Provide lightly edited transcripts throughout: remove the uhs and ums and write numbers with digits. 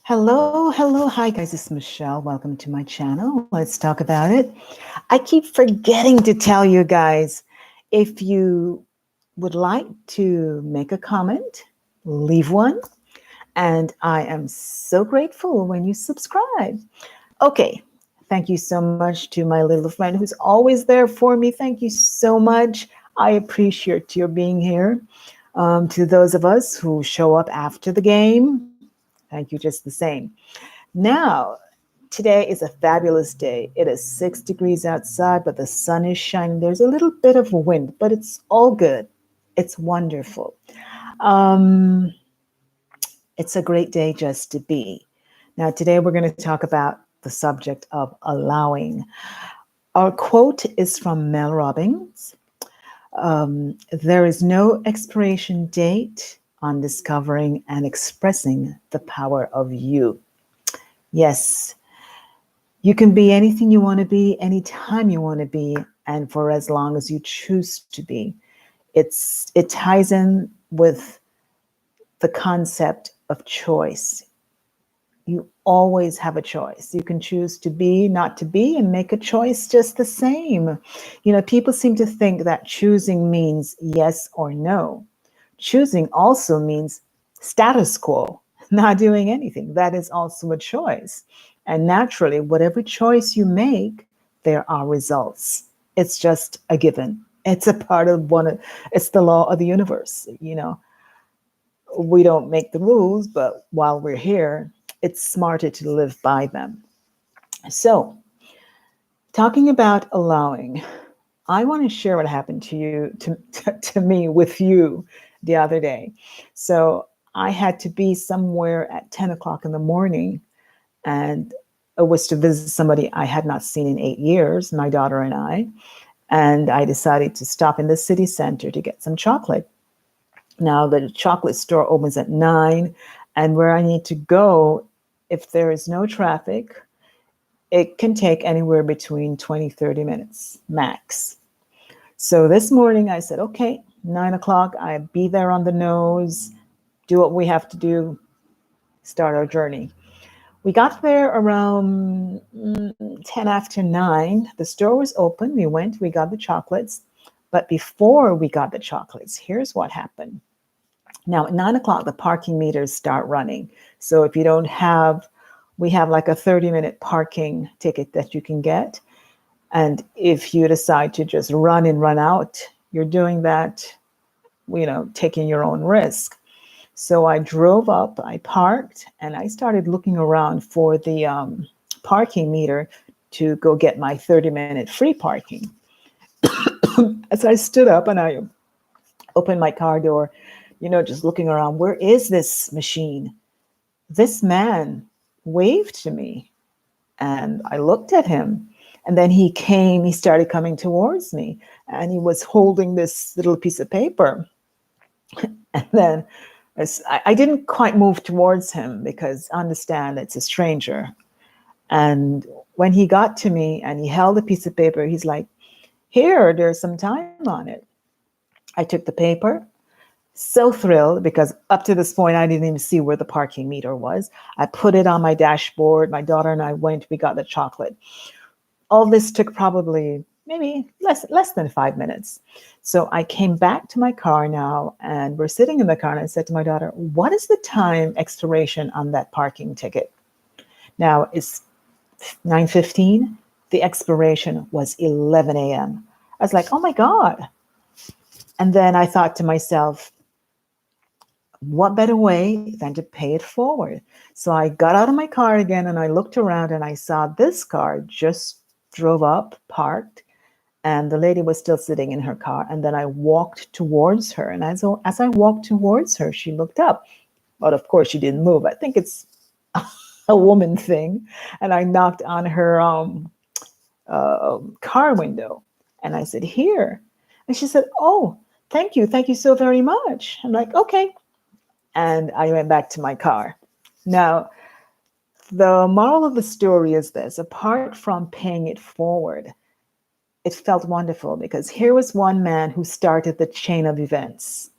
Hello, hello. Hi, guys. It's Michelle. Welcome to my channel. Let's talk about it. I keep forgetting to tell you guys if you would like to make a comment, leave one. And I am so grateful when you subscribe. Okay. Thank you so much to my little friend who's always there for me. Thank you so much. I appreciate your being here. To those of us who show up after the game, thank you just the same. Now, today is a fabulous day. It is 6 degrees outside, but the sun is shining. There's a little bit of wind, but it's all good. It's wonderful. Um, it's a great day just to be. Now, today we're going to talk about the subject of allowing. Our quote is from Mel Robbins. There is no expiration date on discovering and expressing the power of you. Yes, you can be anything you want to be, anytime you want to be, and for as long as you choose to be. It ties in with the concept of choice. You always have a choice. You can choose to be, not to be, and make a choice just the same. People seem to think that choosing means yes or no. Choosing also means status quo, not doing anything. That is also a choice. And naturally, whatever choice you make, there are results. It's just a given. It's a part of it's the law of the universe. We don't make the rules, but while we're here, it's smarter to live by them. So, talking about allowing, I want to share what happened to you, to me with you the other day. So, I had to be somewhere at 10 o'clock in the morning, and it was to visit somebody I had not seen in 8 years, my daughter and I. And I decided to stop in the city center to get some chocolate. Now, the chocolate store opens at 9, and where I need to go, if there is no traffic, it can take anywhere between 20, 30 minutes max. So this morning I said, okay, 9 o'clock, I be there on the nose, do what we have to do, start our journey. We got there around 10 after 9. The store was open. We went, we got the chocolates. But before we got the chocolates, here's what happened. Now, at 9 o'clock, the parking meters start running. So if you don't have, we have like a 30-minute parking ticket that you can get. And if you decide to just run in, run out, you're doing that, taking your own risk. So I drove up, I parked, and I started looking around for the parking meter to go get my 30-minute free parking. As I stood up and I opened my car door, just looking around, where is this machine? This man waved to me, and I looked at him. And then he started coming towards me, and he was holding this little piece of paper. And then I didn't quite move towards him because understand it's a stranger. And when he got to me and he held a piece of paper, he's like, here, there's some time on it. I took the paper, so thrilled because up to this point, I didn't even see where the parking meter was. I put it on my dashboard. My daughter and I went, we got the chocolate. All this took probably maybe less than 5 minutes. So I came back to my car now, and we're sitting in the car, and I said to my daughter, what is the time expiration on that parking ticket? Now it's 9:15. The expiration was 11 a.m. I was like, oh my God. And then I thought to myself, what better way than to pay it forward? So I got out of my car again, and I looked around, and I saw this car just drove up, parked, and the lady was still sitting in her car. And then I walked towards her. And as I walked towards her, she looked up. But of course, she didn't move. I think it's a woman thing. And I knocked on her car window. And I said, here. And she said, oh, thank you. Thank you so very much. I'm like, okay. And I went back to my car. Now, the moral of the story is this: apart from paying it forward, it felt wonderful because here was one man who started the chain of events.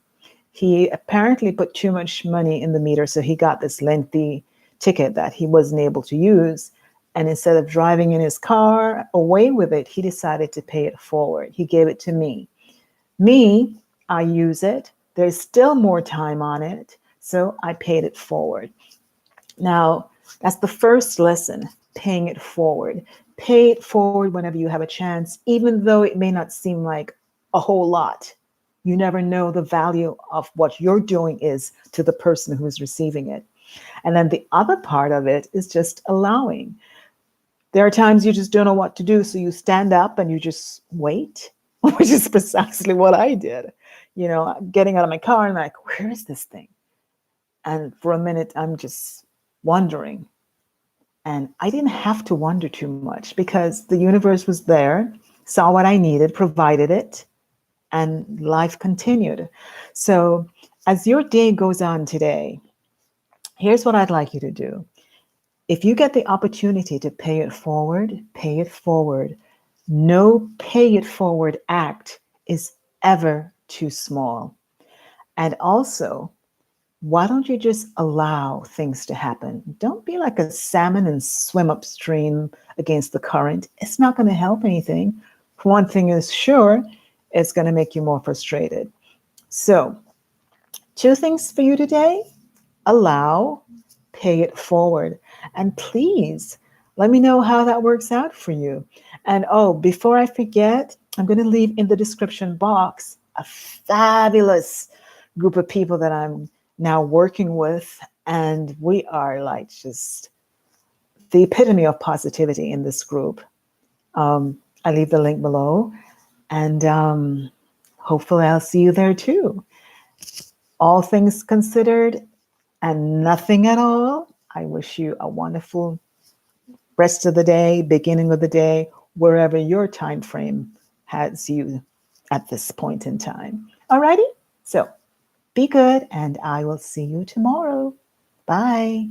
He apparently put too much money in the meter, so he got this lengthy ticket that he wasn't able to use. And instead of driving in his car away with it, he decided to pay it forward. He gave it to me. Me, I use it. There's still more time on it, so I paid it forward. Now, that's the first lesson, paying it forward. Pay it forward whenever you have a chance, even though it may not seem like a whole lot. You never know the value of what you're doing is to the person who's receiving it. And then the other part of it is just allowing. There are times you just don't know what to do, so you stand up and you just wait, which is precisely what I did. You know, getting out of my car and I'm like, where is this thing? And for a minute, I'm just wondering. And I didn't have to wonder too much because the universe was there, saw what I needed, provided it, and life continued. So as your day goes on today, here's what I'd like you to do. If you get the opportunity to pay it forward, pay it forward. No pay it forward act is ever too small. And also, why don't you just allow things to happen? Don't be like a salmon and swim upstream against the current. It's not going to help anything. One thing is sure, it's going to make you more frustrated. So, 2 things for you today. Allow, pay it forward. And please let me know how that works out for you. And oh, before I forget, I'm going to leave in the description box a fabulous group of people that I'm now working with. And we are like just the epitome of positivity in this group. I leave the link below. And hopefully I'll see you there too. All things considered, and nothing at all, I wish you a wonderful rest of the day, beginning of the day, wherever your time frame has you at this point in time. Alrighty? So be good, and I will see you tomorrow. Bye.